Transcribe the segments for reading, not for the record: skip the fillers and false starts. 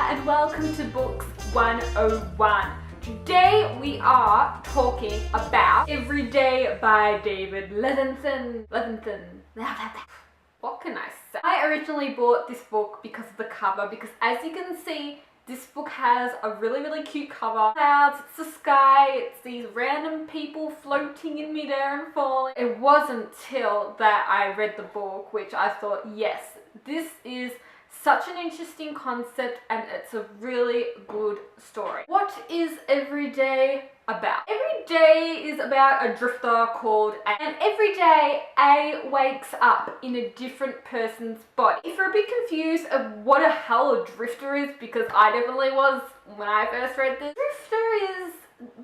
and welcome to Books 101. Today we are talking about Everyday by David Levithan. What can I say? I originally bought this book because of the cover, because as you can see, this book has a really cute cover. Clouds, it's the sky, it's these random people floating in midair and falling. It wasn't till that I read the book which I thought, yes, this is such an interesting concept and it's a really good story. What is Everyday about? Every day is about a drifter called A, and every day A wakes up in a different person's body. If you're a bit confused of what the hell a drifter is, because I definitely was when I first read this, drifter is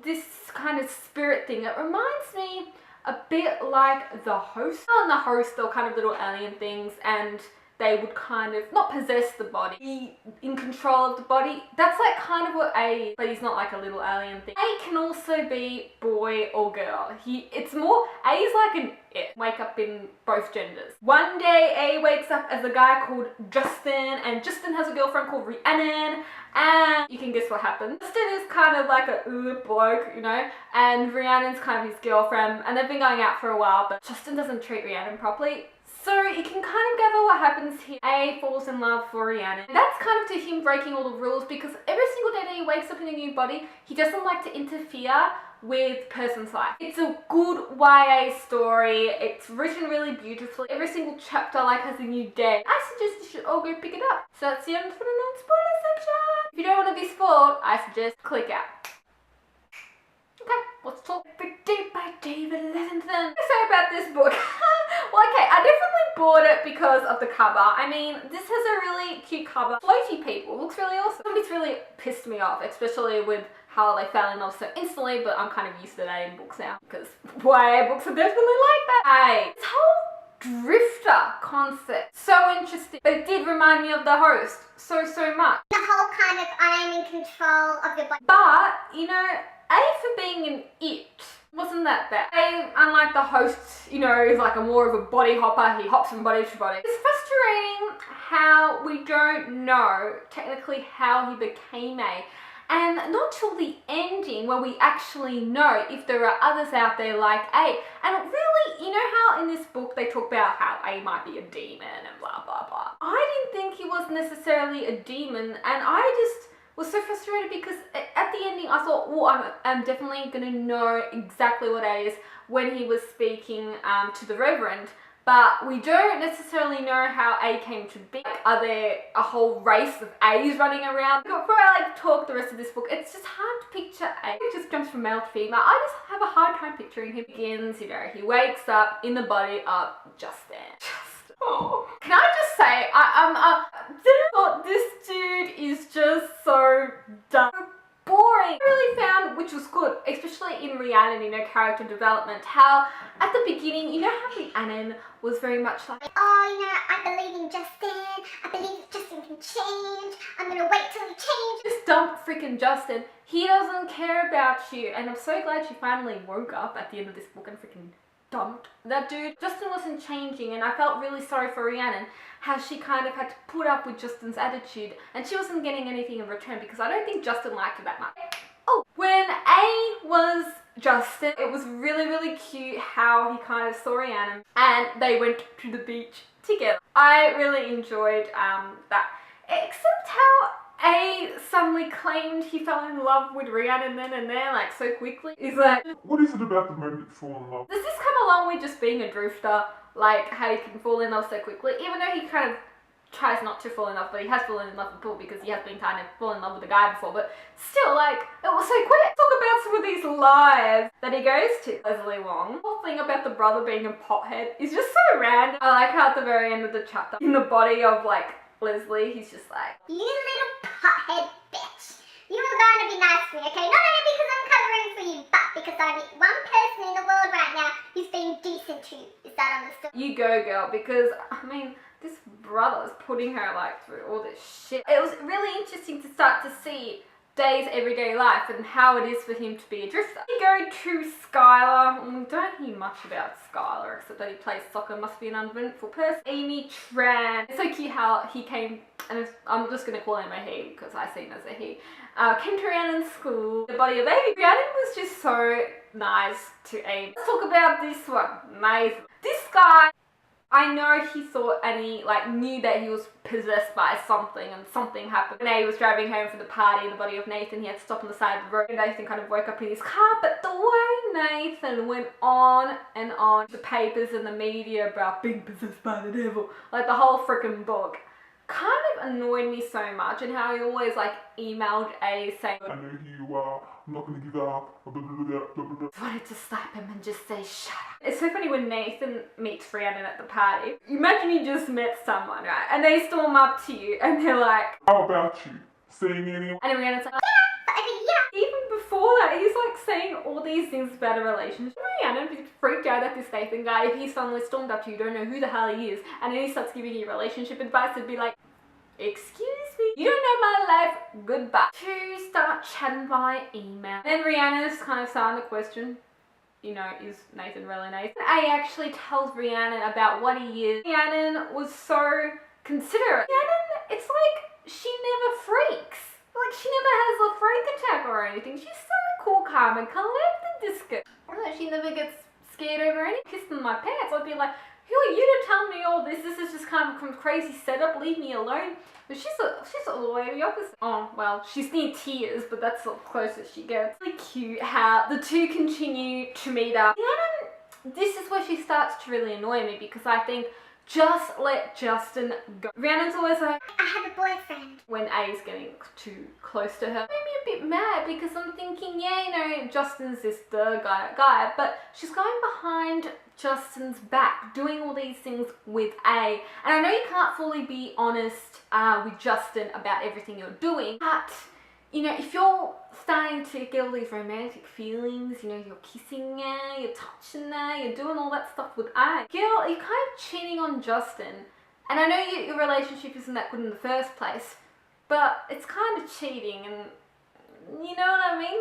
this kind of spirit thing. It reminds me a bit like the Host. In the Host, they're kind of little alien things, and they would kind of not possess the body, be in control of the body. That's like kind of what A is, but he's not like a little alien thing. A can also be boy or girl. It's more, A is like an it. Wake up in both genders. One day A wakes up as a guy called Justin, and Justin has a girlfriend called Rhiannon, and you can guess what happens. Justin is kind of like a bloke, you know, and Rhiannon's kind of his girlfriend, and they've been going out for a while, but Justin doesn't treat Rhiannon properly. So you can kind of gather what happens here. A falls in love for Rhiannon. That's kind of to him breaking all the rules, because every single day that he wakes up in a new body, he doesn't like to interfere with person's life. It's a good YA story. It's written really beautifully. Every single chapter has a new day. I suggest you should all go pick it up. So that's the end for the non-spoiler section. If you don't want to be spoiled, I suggest click out. Okay, let's talk Everyday by David Levithan. What to say about this book? Well, okay, I definitely bought it because of the cover. I mean, this has a really cute cover. Floaty people, looks really awesome. It's really pissed me off, especially with how they fell in love so instantly, but I'm kind of used to that in books now, because YA books are definitely like that. Hey, this whole drifter concept, so interesting. But it did remind me of the Host so much. The whole kind of I am in control of your body. But, you know, A for being an it wasn't that bad. A, unlike the Host, you know, is like more of a body hopper. He hops from body to body. It's frustrating how we don't know technically how he became A, and not till the ending where we actually know if there are others out there like A. And really, you know how in this book they talk about how A might be a demon and blah blah blah. I didn't think he was necessarily a demon, and I just was so frustrated because at the ending I thought, oh, I'm definitely going to know exactly what A is when he was speaking to the Reverend. But we don't necessarily know how A came to be. Are there a whole race of A's running around? Before I talk the rest of this book, it's just hard to picture A. It just jumps from male to female. I just have a hard time picturing him. Begins, you know, he wakes up in the body of Justin. Oh. Can I just say, I thought this dude is just so dumb. Boring. I really found, which was good, especially in Rhiannon, you know, character development, how at the beginning, you know how Rhiannon was very much like, oh, you know, I believe in Justin, I believe Justin can change, I'm gonna wait till he changes. Just dump freaking Justin. He doesn't care about you, and I'm so glad she finally woke up at the end of this book and freaking dumped that dude. Justin wasn't changing, and I felt really sorry for Rhiannon, how she kind of had to put up with Justin's attitude, and she wasn't getting anything in return, because I don't think Justin liked her that much. Oh, when A was Justin, it was really cute how he kind of saw Rhiannon and they went to the beach together. I really enjoyed that, except how A suddenly claimed he fell in love with Rhiannon then and there, like so quickly. He's like, what is it about the moment you fall in love? does this come along with just being a drifter? Like how you can fall in love so quickly, even though he kind of tries not to fall in love, but he has fallen in love before because he has been kind of fallen in love with a guy before, but still, like, it was so quick. Talk about some of these lives that he goes to. Leslie Wong. The whole thing about the brother being a pothead is just so random. I like how at the very end of the chapter, in the body of like Leslie, he's just like, you little pothead bitch. You are going to be nice to me, okay? Not only because I'm covering for you, but because I'm the one person in the world right now who's being decent to you. Is that understood? you go girl, because I mean, this brother's putting her like through all this shit. It was really interesting to start to see day's everyday life and how it is for him to be a drifter. We go to Skylar. We don't hear much about Skylar except that he plays soccer, must be an uneventful person. Amy Tran. It's so cute how he came, and I'm just going to call him a he because I see him as a he. Came to Rhiannon's school. The body of Amy. Rhiannon was just so nice to Amy. Let's talk about this one. Amazing. This guy, I know he thought and he knew that he was possessed by something and something happened. When he was driving home from the party, the body of Nathan, he had to stop on the side of the road. Nathan kind of woke up in his car, but the way Nathan went on and on, the papers and the media about being possessed by the devil, like the whole freaking book, kind of annoyed me so much, and how he always emailed A saying, I know who you are, I'm not going to give up, blah, blah, blah, blah, blah, blah. I wanted to slap him and just say shut up. It's so funny when Nathan meets Rhiannon at the party. Imagine you just met someone, right? And they storm up to you and they're like, How about you? Seeing anyone? and Rhiannon's like, Yeah. even before that, he's saying all these things about a relationship. Rhiannon be freaked out at this Nathan guy if he suddenly stormed up to you, don't know who the hell he is, and then he starts giving you relationship advice and be like, excuse me, you don't know my life, goodbye. To start chatting via email. Then Rhiannon's kind of starting to question, is Nathan really Nathan? A actually tells Rhiannon about what he is. Rhiannon was so considerate. Rhiannon, it's like she never freaks. She never has a freak attack or anything. She's so cool, calm and collected, this girl. She never gets scared over any pissed in my pants. I'd be like, who are you to tell me all this? This is just kind of some crazy setup. Leave me alone. But she's all the way the opposite. Oh, well, she's near tears, but that's the closest she gets. It's really cute how the two continue to meet up. Rhiannon, this is where she starts to really annoy me because I think just let Justin go. Rhiannon's always like, I have a boyfriend. when A's getting too close to her. It made me a bit mad because I'm thinking, yeah, Justin's this the guy, but she's going behind Justin's back, doing all these things with A. And I know you can't fully be honest with Justin about everything you're doing, but if you're starting to get all these romantic feelings, you're kissing her, you're touching her, you're doing all that stuff with A, girl, you're kind of cheating on Justin. And I know your relationship isn't that good in the first place, but it's kind of cheating, and you know what I mean?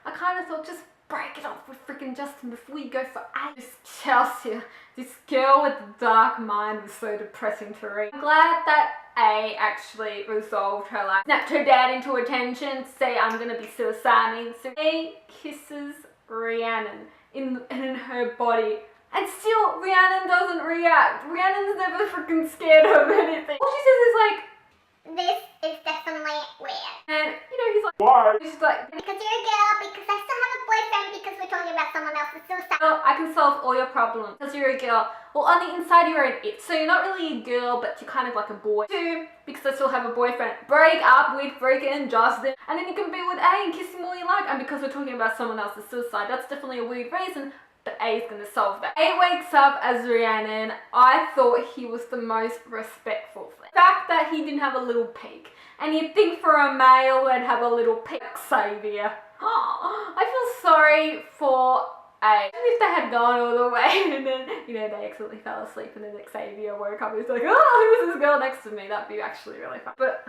I kind of thought, just break it off with freaking Justin before you go for A. This Chelsea, this girl with the dark mind, was so depressing to read. I'm glad that A actually resolved her life, snapped her dad into attention, say I'm gonna be suicidal. So A kisses Rhiannon in her body. And still, Rhiannon doesn't react. Rhiannon's never freaking scared of anything. All she says is This is definitely weird. and he's like, Why? she's like, Because you're a girl, because I still have a boyfriend, because we're talking about someone else's suicide. well, I can solve all your problems because you're a girl. Well, on the inside, you're an it. So you're not really a girl, but you're kind of like a boy. 2, because I still have a boyfriend. Break up with freaking Justin, and then you can be with A and kiss him all you like. And because we're talking about someone else's suicide, that's definitely a weird reason. But A is going to solve that. A wakes up as Rhiannon. I thought he was the most respectful. The fact that he didn't have a little peek. And you'd think for a male they'd have a little peek. Xavier. Oh, I feel sorry for A. Even if they had gone all the way and then, they accidentally fell asleep and then Xavier woke up and he's like, oh, who's this girl next to me? That'd be actually really fun. But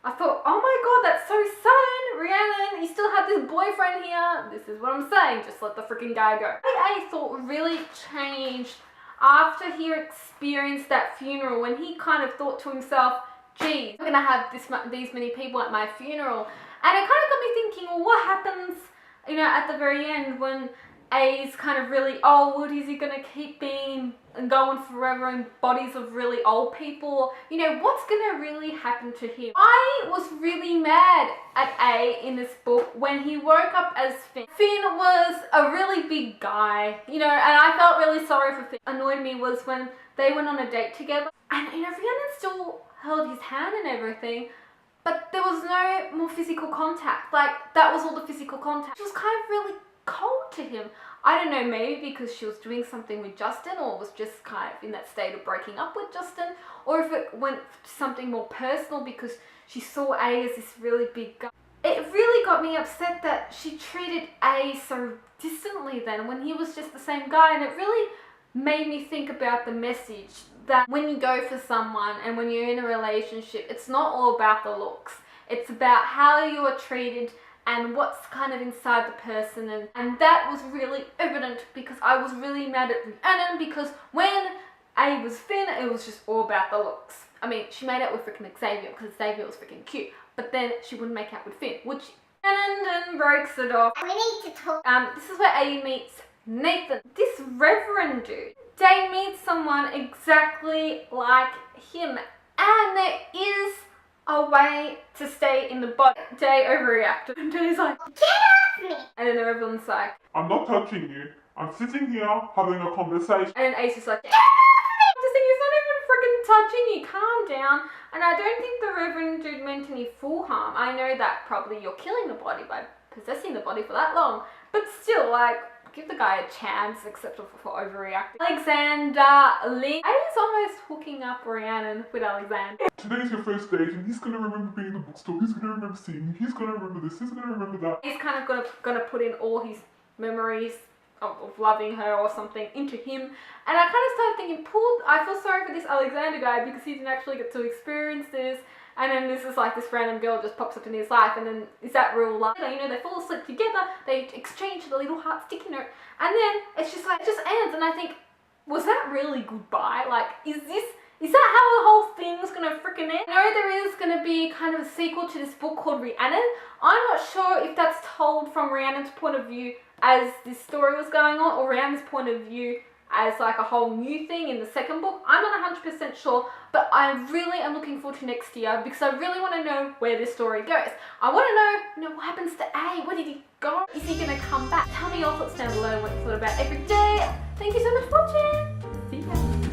I thought, oh my god, that's so sudden. Rhiannon, you still have this boyfriend here. This is what I'm saying. Just let the freaking guy go. I thought really changed after he experienced that funeral, when he kind of thought to himself, geez, I'm going to have these many people at my funeral. And it kind of got me thinking, well, what happens, at the very end when A's kind of really old? Is he going to keep being and going forever in bodies of really old people? What's going to really happen to him? I was really mad at A in this book when he woke up as Finn. Finn was a really big guy, and I felt really sorry for Finn. Annoyed me was when they went on a date together, and Rhiannon still held his hand and everything, but there was no more physical contact. That was all the physical contact. She was kind of really cold to him. I don't know, maybe because she was doing something with Justin, or was just kind of in that state of breaking up with Justin, or if it went to something more personal because she saw A as this really big guy. It really got me upset that she treated A so distantly then, when he was just the same guy, and it really made me think about the message that when you go for someone and when you're in a relationship, it's not all about the looks. It's about how you are treated and what's kind of inside the person, and that was really evident because I was really mad at Rhiannon because when A was Finn, it was just all about the looks. I mean, she made out with freaking Xavier because Xavier was freaking cute, but then she wouldn't make out with Finn, which Rhiannon then breaks it off. We need to talk. This is where A meets Nathan. This Reverend dude, Day meets someone exactly like him, and there is a way to stay in the body. Day overreacted, and Day's like, Get off me! and then the Reverend's like, I'm not touching you. I'm sitting here having a conversation. and then Ace is like, get off me! I'm just saying, he's not even freaking touching you, calm down. And I don't think the Reverend dude meant any full harm. I know that probably you're killing the body by possessing the body for that long, but still, like, give the guy a chance, except for overreacting. Alexander Lee. A's almost hooking up Rhiannon with Alexander. Today's your first date and he's gonna remember being in the bookstore, he's gonna remember seeing you, he's gonna remember this, he's gonna remember that. He's kind of gonna put in all his memories of loving her or something into him. And I kind of started thinking, I feel sorry for this Alexander guy because he didn't actually get to experience this. And then this is like this random girl just pops up in his life, and then is that real love? You know, they fall asleep together, they exchange the little heart sticky note, and then it's just like, it just ends, and I think, was that really goodbye? Like, is that how the whole thing's gonna freaking end? I know there is gonna be kind of a sequel to this book called Rhiannon. I'm not sure if that's told from Rhiannon's point of view as this story was going on, or Rhiannon's point of view as like a whole new thing in the second book. I'm not 100% sure, but I really am looking forward to next year because I really want to know where this story goes. I want to know, what happens to A? Where did he go? Is he going to come back? Tell me your thoughts down below, what you thought about every day. Thank you so much for watching. See ya.